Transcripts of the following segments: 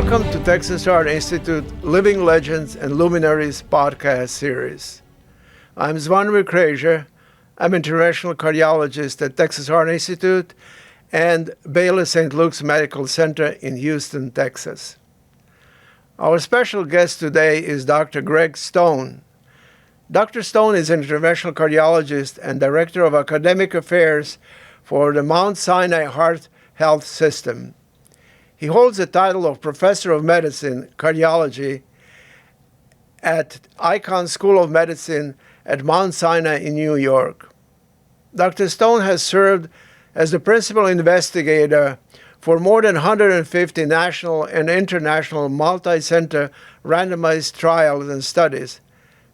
Welcome to Texas Heart Institute Living Legends and Luminaries podcast series. I'm Zvonimir Krajcer. I'm interventional cardiologist at Texas Heart Institute and Baylor St. Luke's Medical Center in Houston, Texas. Our special guest today is Dr. Gregg Stone. Dr. Stone is an interventional cardiologist and director of academic affairs for the Mount Sinai Heart Health System. He holds the title of Professor of Medicine, Cardiology at Icahn School of Medicine at Mount Sinai in New York. Dr. Stone has served as the principal investigator for more than 150 national and international multi-center randomized trials and studies,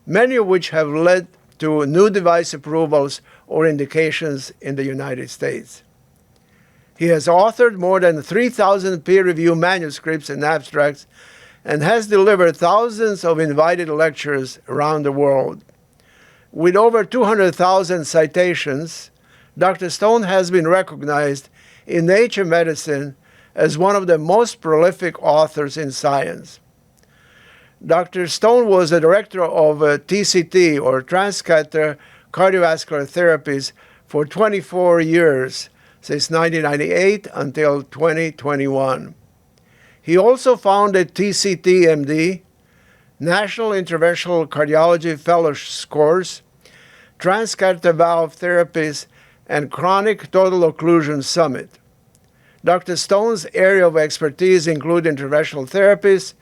many of which have led to new device approvals or indications in the United States. He has authored more than 3,000 peer-reviewed manuscripts and abstracts and has delivered thousands of invited lectures around the world. With over 200,000 citations, Dr. Stone has been recognized in Nature Medicine as one of the most prolific authors in science. Dr. Stone was the director of TCT, or transcatheter cardiovascular therapies, for 24 years, since 1998 until 2021. He also founded TCT-MD, National Interventional Cardiology Fellowship Course, Transcatheter Valve Therapies, and Chronic Total Occlusion Summit. Dr. Stone's area of expertise include interventional therapies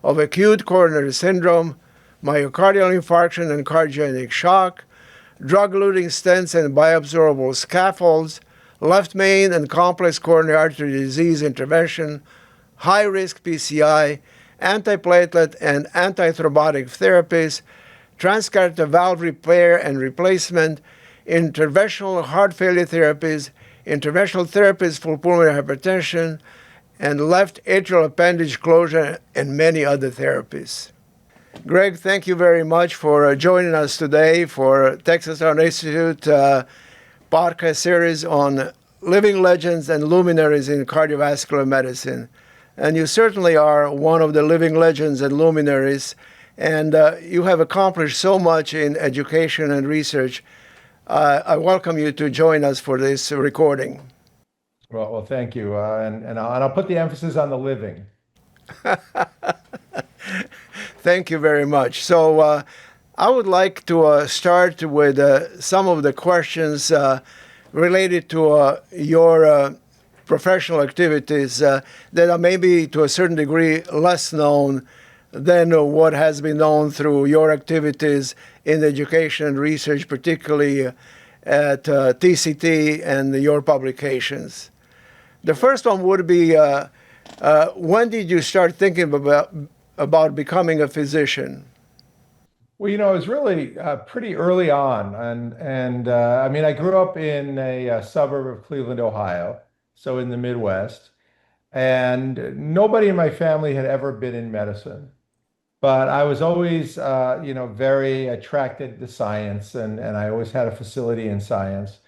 of acute coronary syndrome, myocardial infarction and cardiogenic shock, drug-eluting stents and bioabsorbable scaffolds, left main and complex coronary artery disease intervention, high-risk PCI, antiplatelet and antithrombotic therapies, transcatheter valve repair and replacement, interventional heart failure therapies, interventional therapies for pulmonary hypertension, and left atrial appendage closure, and many other therapies. Gregg, thank you very much for joining us today for Texas Heart Institute podcast series on living legends and luminaries in cardiovascular medicine. And you certainly are one of the living legends and luminaries, and you have accomplished so much in education and research. I welcome you to join us for this recording. Well, thank you, and I'll put the emphasis on the living. Thank you very much. So I would like to start with some of the questions related to your professional activities that are maybe to a certain degree less known than what has been known through your activities in education and research, particularly at TCT and your publications. The first one would be, when did you start thinking about becoming a physician? Well, it was really pretty early on, and I mean, I grew up in a suburb of Cleveland, Ohio, so in the Midwest, and nobody in my family had ever been in medicine, but I was always, very attracted to science, and I always had a facility in science,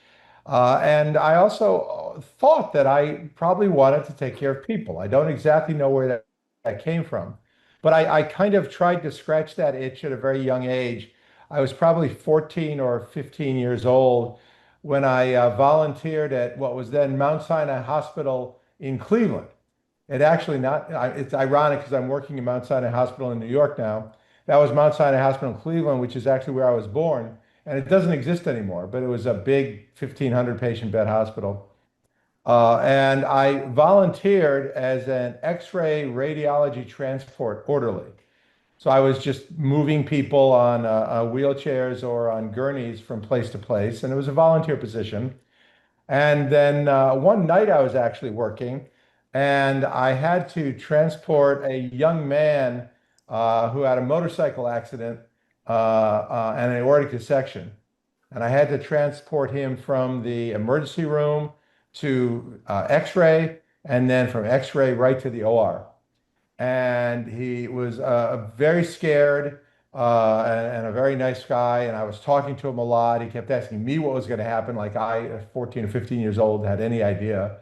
and I also thought that I probably wanted to take care of people. I don't exactly know where that came from. But I kind of tried to scratch that itch at a very young age. I was probably 14 or 15 years old when I volunteered at what was then Mount Sinai Hospital in Cleveland. It's ironic because I'm working in Mount Sinai Hospital in New York now. That was Mount Sinai Hospital in Cleveland, which is actually where I was born. And it doesn't exist anymore, but it was a big 1,500 patient bed hospital. And I volunteered as an X-ray radiology transport orderly. So I was just moving people on wheelchairs or on gurneys from place to place, and it was a volunteer position. And then one night I was actually working, and I had to transport a young man who had a motorcycle accident and an aortic dissection. And I had to transport him from the emergency room to X-ray, and then from X-ray right to the OR. And he was very scared and a very nice guy. And I was talking to him a lot. He kept asking me what was going to happen, like I, at 14 or 15 years old, had any idea.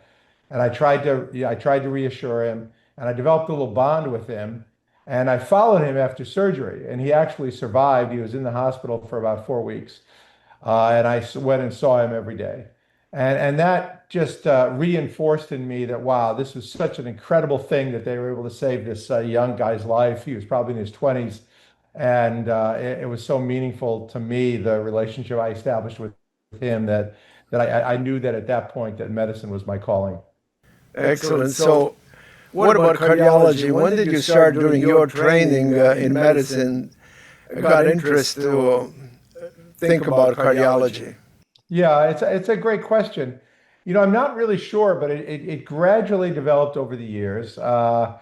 And I tried to reassure him. and I developed a little bond with him. And I followed him after surgery, and he actually survived. He was in the hospital for about 4 weeks, and went and saw him every day. And that just reinforced in me that, wow, this was such an incredible thing that they were able to save this young guy's life. He was probably in his 20s. And it was so meaningful to me, the relationship I established with him, that I knew that at that point that medicine was my calling. Excellent. So, what about cardiology? When did you start doing your training in medicine? Got interest to think about cardiology? Yeah, it's a great question. I'm not really sure, but it gradually developed over the years. I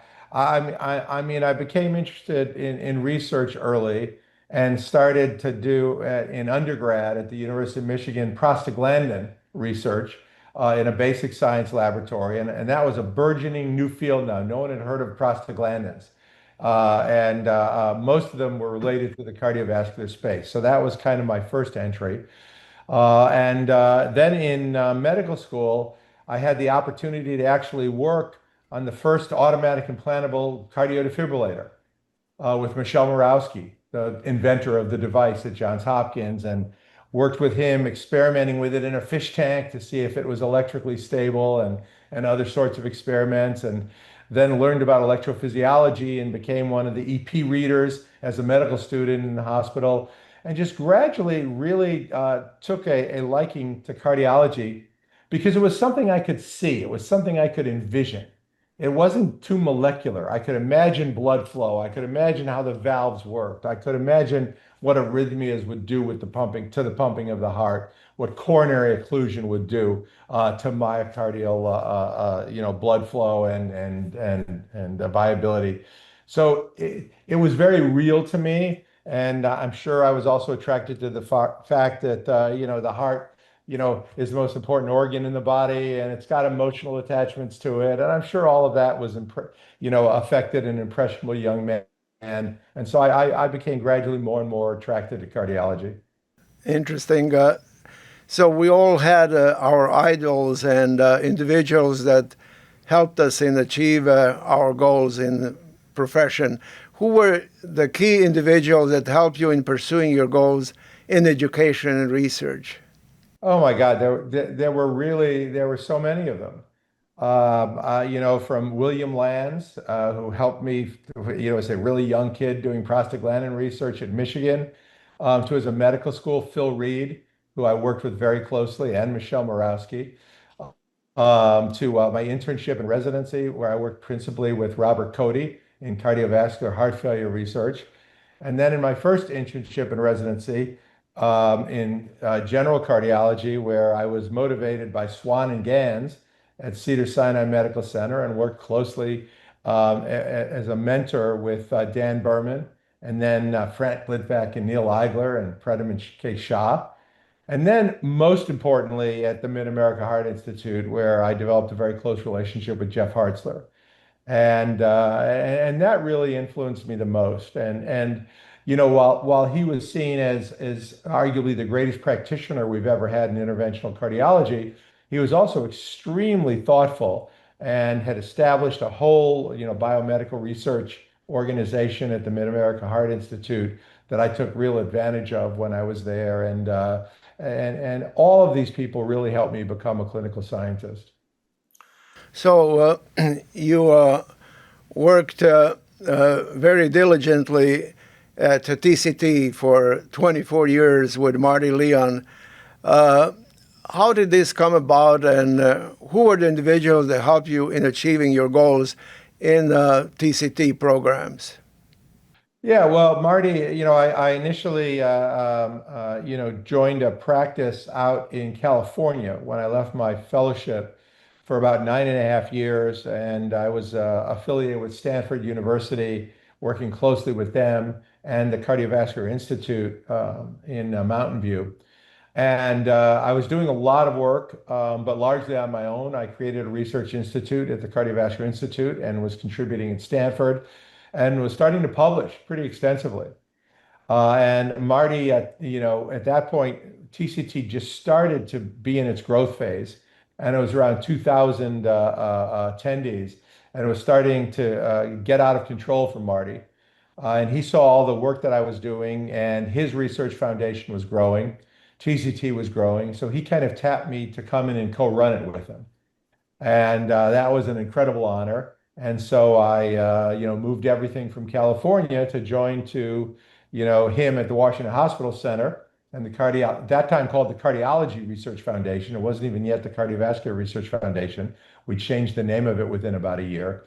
mean, I became interested in research early and started to do in undergrad at the University of Michigan prostaglandin research in a basic science laboratory. And that was a burgeoning new field now. No one had heard of prostaglandins. And most of them were related to the cardiovascular space. So that was kind of my first entry. And then in medical school, I had the opportunity to actually work on the first automatic implantable cardiodefibrillator with Michel Morawski, the inventor of the device at Johns Hopkins, and worked with him experimenting with it in a fish tank to see if it was electrically stable and other sorts of experiments. And then learned about electrophysiology and became one of the EP readers as a medical student in the hospital, and just gradually really took a liking to cardiology because it was something I could see. It was something I could envision. It wasn't too molecular. I could imagine blood flow. I could imagine how the valves worked. I could imagine what arrhythmias would do with the pumping to the pumping of the heart, what coronary occlusion would do to myocardial, blood flow and viability. So it was very real to me, and I'm sure I was also attracted to the fact that the heart is the most important organ in the body, and it's got emotional attachments to it. And I'm sure all of that was, affected an impressionable young man. And so I became gradually more and more attracted to cardiology. Interesting. So we all had our idols and individuals that helped us in achieve our goals in the profession. Who were the key individuals that helped you in pursuing your goals in education and research? Oh my God, there were so many of them. From William Lands, who helped me, as a really young kid doing prostaglandin research at Michigan, to as a medical school, Phil Reed, who I worked with very closely, and Michelle Morawski, to my internship and residency, where I worked principally with Robert Cody in cardiovascular heart failure research. And then in my first internship and residency in general cardiology, where I was motivated by Swan and Gans at Cedars-Sinai Medical Center and worked closely as a mentor with Dan Berman, and then Frank Lidvack and Neil Eigler and Predham K. Shah. And then, most importantly, at the Mid-America Heart Institute, where I developed a very close relationship with Jeff Hartzler. And that really influenced me the most. And while he was seen as arguably the greatest practitioner we've ever had in interventional cardiology, he was also extremely thoughtful and had established a whole biomedical research organization at the Mid-America Heart Institute that I took real advantage of when I was there. And all of these people really helped me become a clinical scientist. So you worked very diligently at TCT for 24 years with Marty Leon. How did this come about, and who were the individuals that helped you in achieving your goals in TCT programs? Yeah, well, Marty, I initially, joined a practice out in California when I left my fellowship for about 9.5 years, and I was affiliated with Stanford University, working closely with them and the Cardiovascular Institute in Mountain View. And I was doing a lot of work, but largely on my own. I created a research institute at the Cardiovascular Institute and was contributing at Stanford and was starting to publish pretty extensively. And Marty, at that point, TCT just started to be in its growth phase, and it was around 2,000 attendees. and it was starting to get out of control for Marty. And he saw all the work that I was doing, and his research foundation was growing. TCT was growing. So he kind of tapped me to come in and co-run it with him. And that was an incredible honor. And so I, moved everything from California to join to, him at the Washington Hospital Center and at that time called the Cardiology Research Foundation. It wasn't even yet the Cardiovascular Research Foundation. We changed the name of it within about a year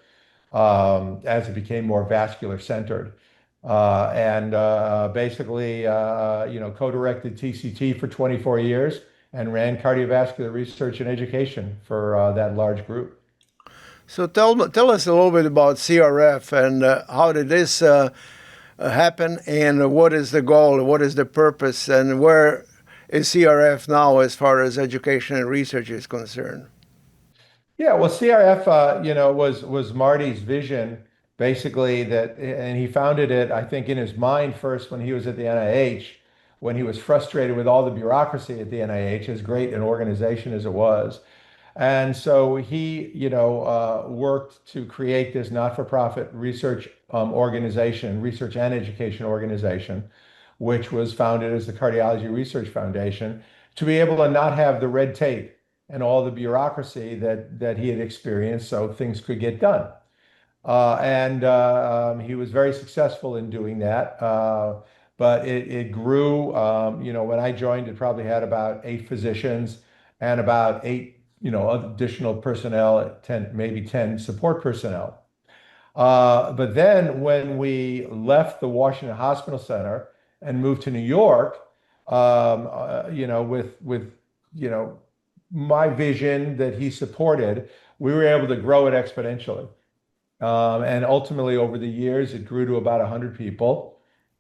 as it became more vascular centered. And basically, co-directed TCT for 24 years and ran cardiovascular research and education for that large group. So tell us a little bit about CRF and how did this happen, and what is the goal, what is the purpose, and where is CRF now as far as education and research is concerned? Yeah, well, CRF, was Marty's vision, basically that, and he founded it, I think, in his mind first when he was at the NIH, when he was frustrated with all the bureaucracy at the NIH, as great an organization as it was. And so he, worked to create this not-for-profit research organization, research and education organization, which was founded as the Cardiology Research Foundation, to be able to not have the red tape and all the bureaucracy that he had experienced, so things could get done. And he was very successful in doing that. But it grew. When I joined, it probably had about 8 physicians and about eight, additional personnel, 10, maybe 10 support personnel. But then when we left the Washington Hospital Center and moved to New York, with my vision that he supported, we were able to grow it exponentially. And ultimately, over the years, it grew to about 100 people.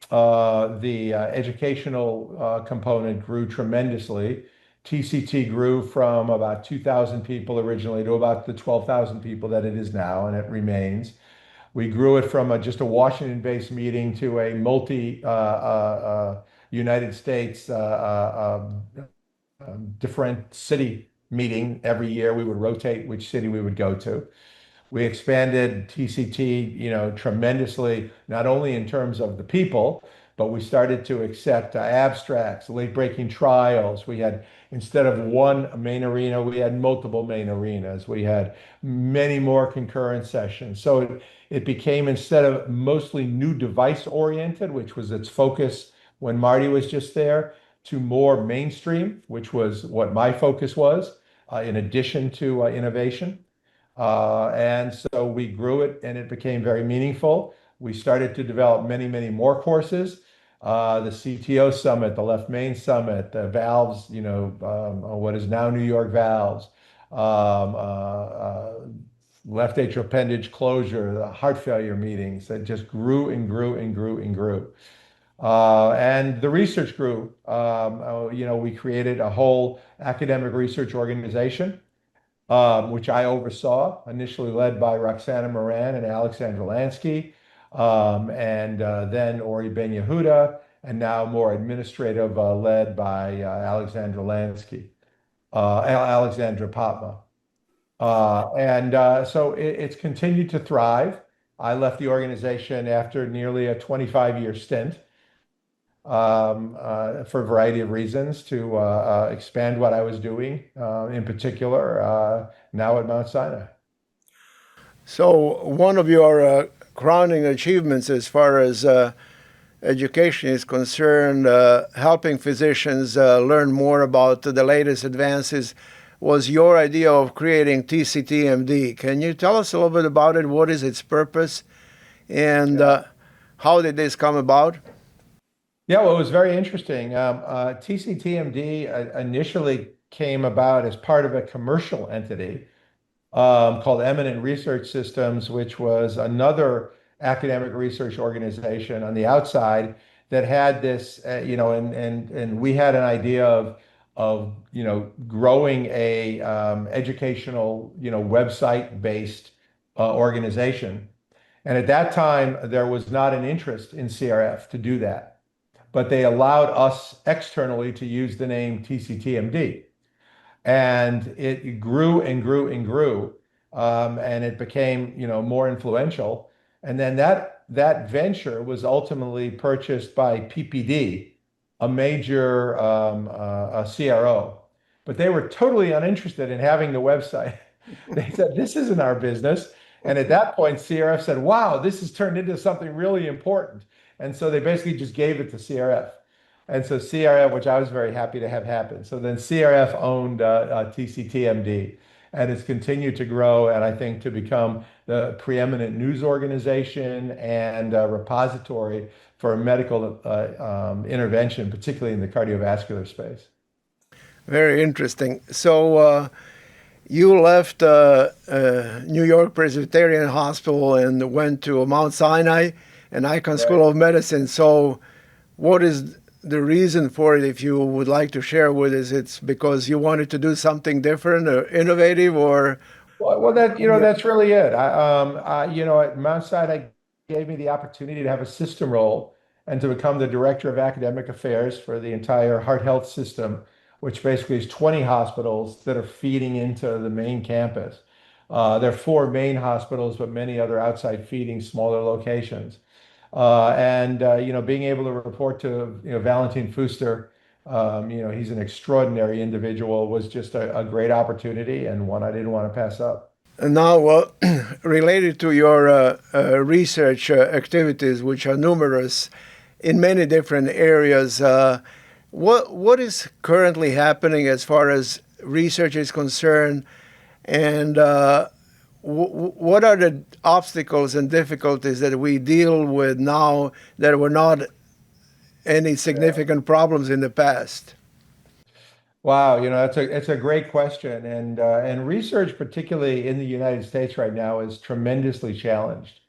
The educational component grew tremendously. TCT grew from about 2,000 people originally to about the 12,000 people that it is now, and it remains. We grew it from just a Washington-based meeting to a United States different city meeting every year. We would rotate which city we would go to. We expanded TCT, tremendously, not only in terms of the people, but we started to accept abstracts, late-breaking trials. We had, instead of one main arena, we had multiple main arenas. We had many more concurrent sessions. So it became, instead of mostly new device oriented, which was its focus when Marty was just there, to more mainstream, which was what my focus was, in addition to innovation. And so we grew it and it became very meaningful. We started to develop many, many more courses. The CTO Summit, the Left Main Summit, the Valves, what is now New York Valves, left atrial appendage closure, the heart failure meetings that just grew and grew and grew and grew. And the research grew. We created a whole academic research organization, which I oversaw, initially led by Roxana Moran and Alexandra Lansky, and then Ori Ben Yehuda, and now more administrative, led by Alexandra Lansky, Alexandra Patma. So it's continued to thrive. I left the organization after nearly a 25-year stint, for a variety of reasons, to expand what I was doing, in particular, now at Mount Sinai. So one of your crowning achievements as far as education is concerned, helping physicians learn more about the latest advances, was your idea of creating TCT-MD. Can you tell us a little bit about it? What is its purpose, and how did this come about? Yeah, well, it was very interesting. TCT-MD initially came about as part of a commercial entity called Eminent Research Systems, which was another academic research organization on the outside that had this, and we had an idea of growing a educational, website-based organization. And at that time, there was not an interest in CRF to do that, but they allowed us externally to use the name TCT-MD. And it grew and grew and grew. and it became, more influential. And then that venture was ultimately purchased by PPD, a major a CRO. But they were totally uninterested in having the website. They said, "This isn't our business." And at that point, CRF said, "Wow, this has turned into something really important." And so they basically just gave it to CRF. And so CRF, which I was very happy to have happen. So then CRF owned TCTMD, and it's continued to grow, and I think to become the preeminent news organization and repository for medical intervention, particularly in the cardiovascular space. Very interesting. So you left New York Presbyterian Hospital and went to Mount Sinai and Icahn Right. School of Medicine. So what is the reason for it, if you would like to share with us? It's because you wanted to do something different or innovative, or Well, that's really it. At Mount Sinai gave me the opportunity to have a system role and to become the director of academic affairs for the entire heart health system, which basically is 20 hospitals that are feeding into the main campus. There are four main hospitals, but many other outside feeding smaller locations. Being able to report to, Valentin Fuster, he's an extraordinary individual, was just a great opportunity and one I didn't want to pass up. and now related to your research activities, which are numerous in many different areas, what is currently happening as far as research is concerned, and what are the obstacles and difficulties that we deal with now that were not any significant problems in the past? Wow, that's a great question, and research, particularly in the United States right now, is tremendously challenged.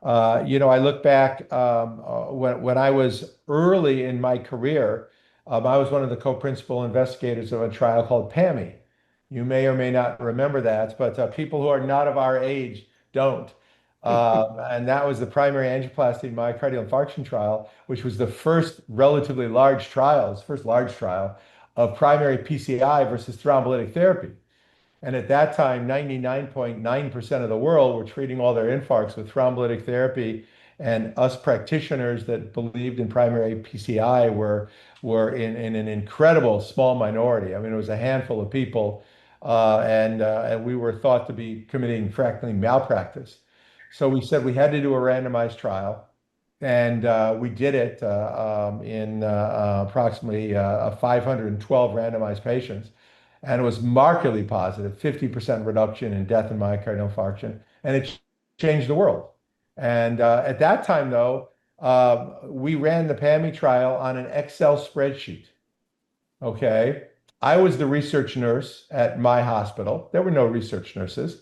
I look back when I was early in my career. I was one of the co-principal investigators of a trial called PAMI. You may or may not remember that, but people who are not of our age don't. And that was the primary angioplasty myocardial infarction trial, which was the first relatively large trial, its first large trial of primary PCI versus thrombolytic therapy. And at that time, 99.9% of the world were treating all their infarcts with thrombolytic therapy. And us practitioners that believed in primary PCI were in an incredible small minority. I mean, it was a handful of people, and we were thought to be committing fractionally malpractice. So we said we had to do a randomized trial, and we did it in approximately 512 randomized patients. And it was markedly positive, 50% reduction in death and myocardial infarction, and it changed the world. And at that time, though, we ran the PAMI trial on an Excel spreadsheet. Okay. I was the research nurse at my hospital. There were no research nurses.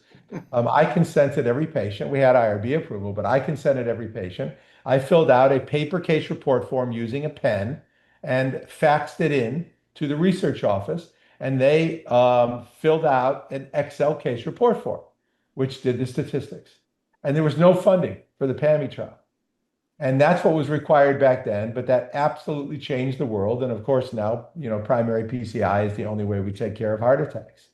I consented every patient. We had IRB approval, but I consented every patient. I filled out a paper case report form using a pen and faxed it in to the research office. And they filled out an Excel case report form, which did the statistics. And there was no funding for the PAMI trial. And that's what was required back then, but that absolutely changed the world. And of course, now, primary PCI is the only way we take care of heart attacks.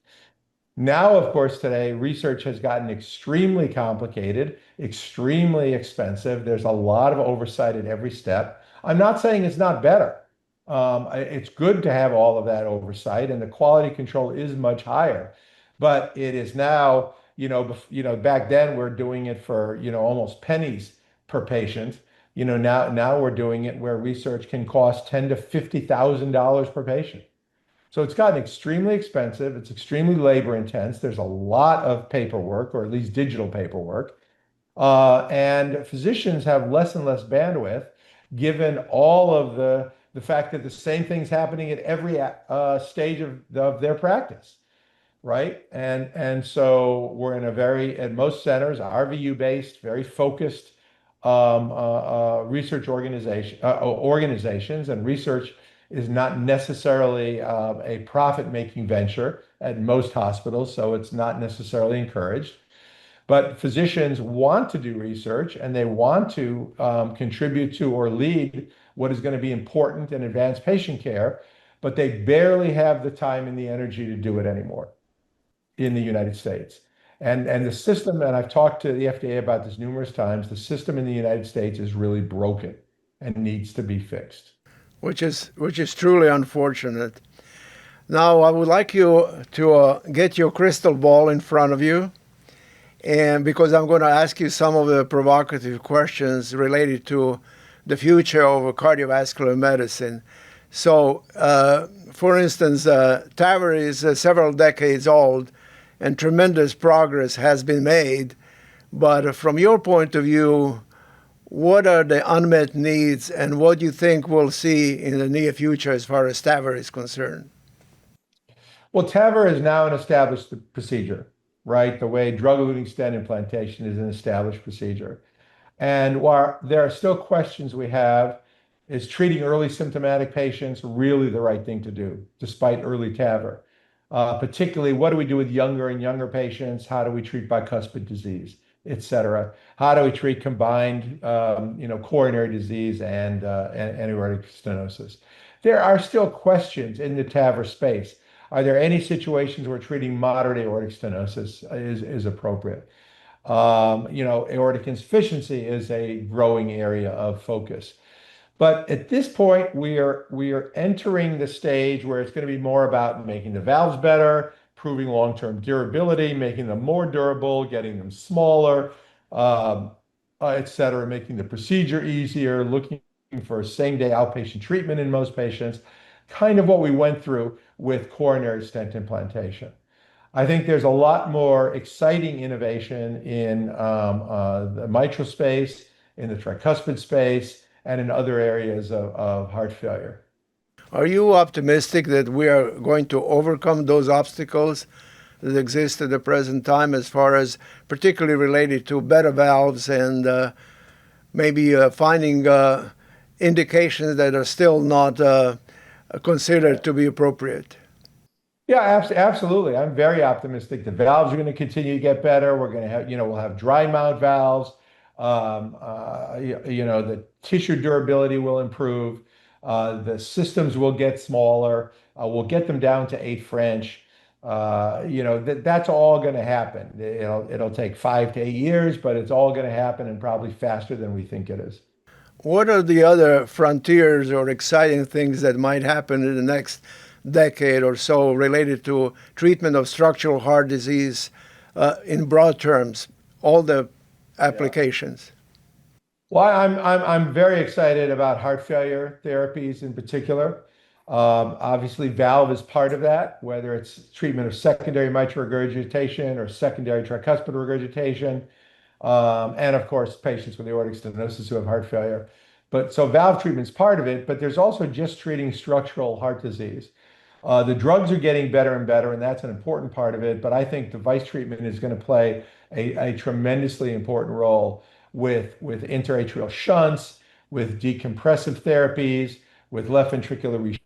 Now, of course, today, research has gotten extremely complicated, extremely expensive. There's a lot of oversight at every step. I'm not saying it's not better. It's good to have all of that oversight, and the quality control is much higher. But it is now, back then we're doing it for, almost pennies per patient. Now we're doing it where research can cost $10,000 to $50,000 per patient. So it's gotten extremely expensive. It's extremely labor intense. There's a lot of paperwork, or at least digital paperwork. And physicians have less and less bandwidth, given all of the fact that the same thing's happening at every stage of their practice, right? And so we're in a at most centers, RVU-based, very focused research organizations, and research is not necessarily a profit-making venture at most hospitals, so it's not necessarily encouraged. But physicians want to do research, and they want to contribute to or lead what is going to be important in advanced patient care, but they barely have the time and the energy to do it anymore in the United States. And the system, and I've talked to the FDA about this numerous times, the system in the United States is really broken and needs to be fixed. Which is truly unfortunate. Now, I would like you to get your crystal ball in front of you, and because I'm going to ask you some of the provocative questions related to the future of cardiovascular medicine. So, for instance, TAVR is several decades old, and tremendous progress has been made. But from your point of view, what are the unmet needs, and what do you think we'll see in the near future as far as TAVR is concerned? Well, TAVR is now an established procedure, right? The way drug-eluting stent implantation is an established procedure. And while there are still questions we have, is treating early symptomatic patients really the right thing to do, despite early TAVR? Particularly, what do we do with younger and younger patients? How do we treat bicuspid disease, et cetera? How do we treat combined, coronary disease and aortic stenosis? There are still questions in the TAVR space. Are there any situations where treating moderate aortic stenosis is appropriate? Aortic insufficiency is a growing area of focus. But at this point, we are entering the stage where it's going to be more about making the valves better, proving long-term durability, making them more durable, getting them smaller, et cetera, making the procedure easier, looking for same-day outpatient treatment in most patients, kind of what we went through with coronary stent implantation. I think there's a lot more exciting innovation in the mitral space, in the tricuspid space, and in other areas of heart failure. Are you optimistic that we are going to overcome those obstacles that exist at the present time, as far as particularly related to better valves and maybe finding indications that are still not considered to be appropriate? Yeah, absolutely. I'm very optimistic. The valves are going to continue to get better. We're going to have, we'll have dry mount valves. The tissue durability will improve. The systems will get smaller. We'll get them down to 8 French. That's all going to happen. It'll take 5 to 8 years, but it's all going to happen, and probably faster than we think it is. What are the other frontiers or exciting things that might happen in the next decade or so related to treatment of structural heart disease in broad terms, all the applications? Well, I'm very excited about heart failure therapies in particular. Obviously, valve is part of that, whether it's treatment of secondary mitral regurgitation or secondary tricuspid regurgitation, and of course, patients with aortic stenosis who have heart failure. So valve treatment is part of it, but there's also just treating structural heart disease. The drugs are getting better and better, and that's an important part of it. But I think device treatment is going to play a tremendously important role with interatrial shunts, with decompressive therapies, with left ventricular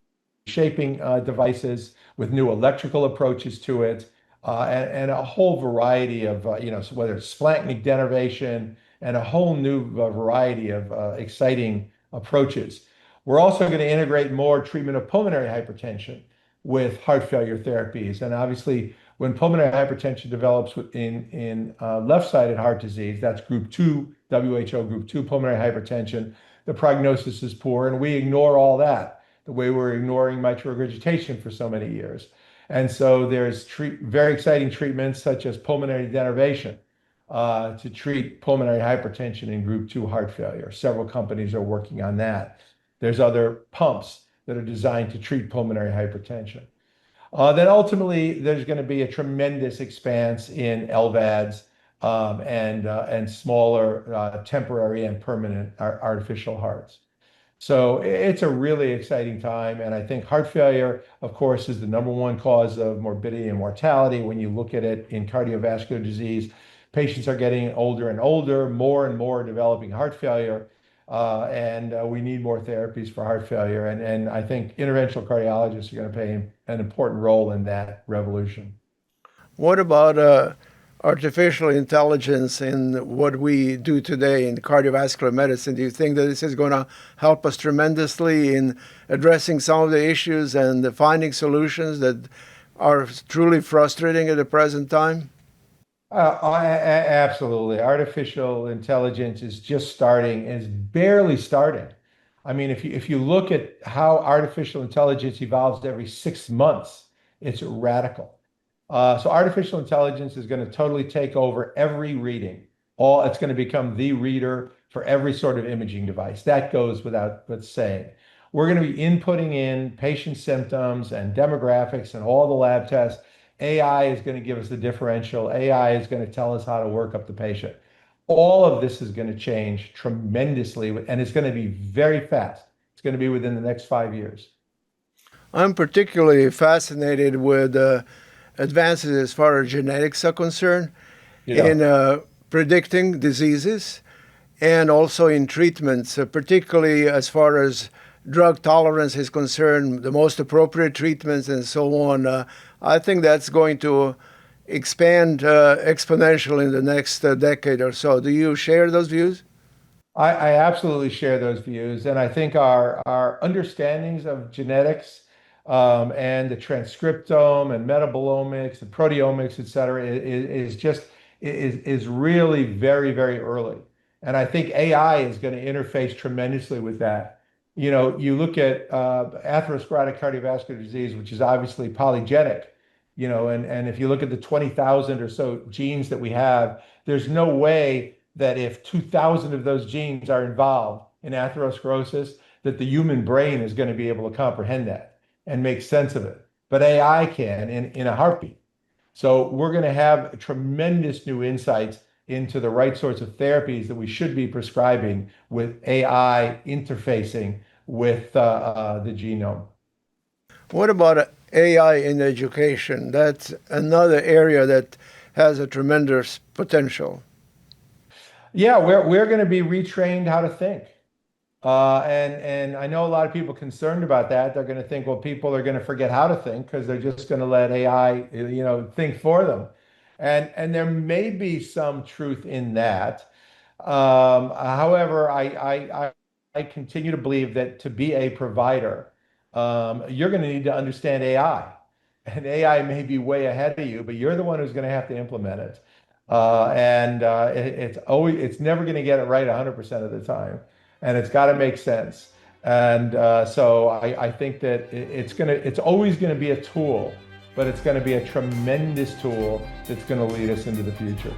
reshaping devices, with new electrical approaches to it, and a whole variety of, so whether it's splanchnic denervation and a whole new variety of exciting approaches. We're also going to integrate more treatment of pulmonary hypertension with heart failure therapies. And obviously, when pulmonary hypertension develops in left-sided heart disease, that's group 2, WHO group 2 pulmonary hypertension, the prognosis is poor, and we ignore all that, the way we're ignoring mitral regurgitation for so many years. And so there's very exciting treatments such as pulmonary denervation to treat pulmonary hypertension in group 2 heart failure. Several companies are working on that. There's other pumps that are designed to treat pulmonary hypertension. Then ultimately, there's going to be a tremendous expanse in LVADs and smaller temporary and permanent artificial hearts. So it's a really exciting time. And I think heart failure, of course, is the #1 cause of morbidity and mortality. When you look at it in cardiovascular disease, patients are getting older and older, more and more developing heart failure. And we need more therapies for heart failure. And I think interventional cardiologists are going to play an important role in that revolution. What about artificial intelligence in what we do today in cardiovascular medicine? Do you think that this is going to help us tremendously in addressing some of the issues and finding solutions that are truly frustrating at the present time? Absolutely. Artificial intelligence is just starting, is barely starting. I mean, if you look at how artificial intelligence evolves every 6 months, it's radical. So artificial intelligence is going to totally take over every reading. It's going to become the reader for every sort of imaging device. That goes without saying. We're going to be inputting in patient symptoms and demographics and all the lab tests. AI is going to give us the differential. AI is going to tell us how to work up the patient. All of this is going to change tremendously, and it's going to be very fast. It's going to be within the next 5 years. I'm particularly fascinated with advances as far as genetics are concerned Yeah. in predicting diseases and also in treatments, particularly as far as drug tolerance is concerned, the most appropriate treatments and so on. I think that's going to expand exponentially in the next decade or so. Do you share those views? I absolutely share those views, and I think our understandings of genetics and the transcriptome and metabolomics and proteomics, et cetera, is really very, very early. And I think AI is going to interface tremendously with that. You look at atherosclerotic cardiovascular disease, which is obviously polygenic, and if you look at the 20,000 or so genes that we have, there's no way that if 2,000 of those genes are involved in atherosclerosis, that the human brain is going to be able to comprehend that and make sense of it. But AI can in a heartbeat. So we're going to have tremendous new insights into the right sorts of therapies that we should be prescribing with AI interfacing with the genome. What about AI in education? That's another area that has a tremendous potential. Yeah, we're going to be retrained how to think. And I know a lot of people concerned about that. They're going to think, well, people are going to forget how to think because they're just going to let AI, think for them. And there may be some truth in that. However, I continue to believe that to be a provider, you're going to need to understand AI. And AI may be way ahead of you, but you're the one who's going to have to implement it. It's never going to get it right 100% of the time, and it's got to make sense. And so I think that it's always going to be a tool, but it's going to be a tremendous tool that's going to lead us into the future.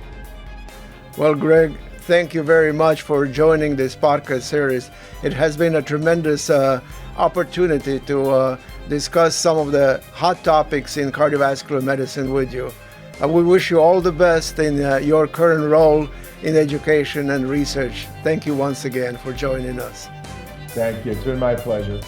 Well, Gregg, thank you very much for joining this podcast series. It has been a tremendous opportunity to discuss some of the hot topics in cardiovascular medicine with you. We wish you all the best in your current role in education and research. Thank you once again for joining us. Thank you. It's been my pleasure.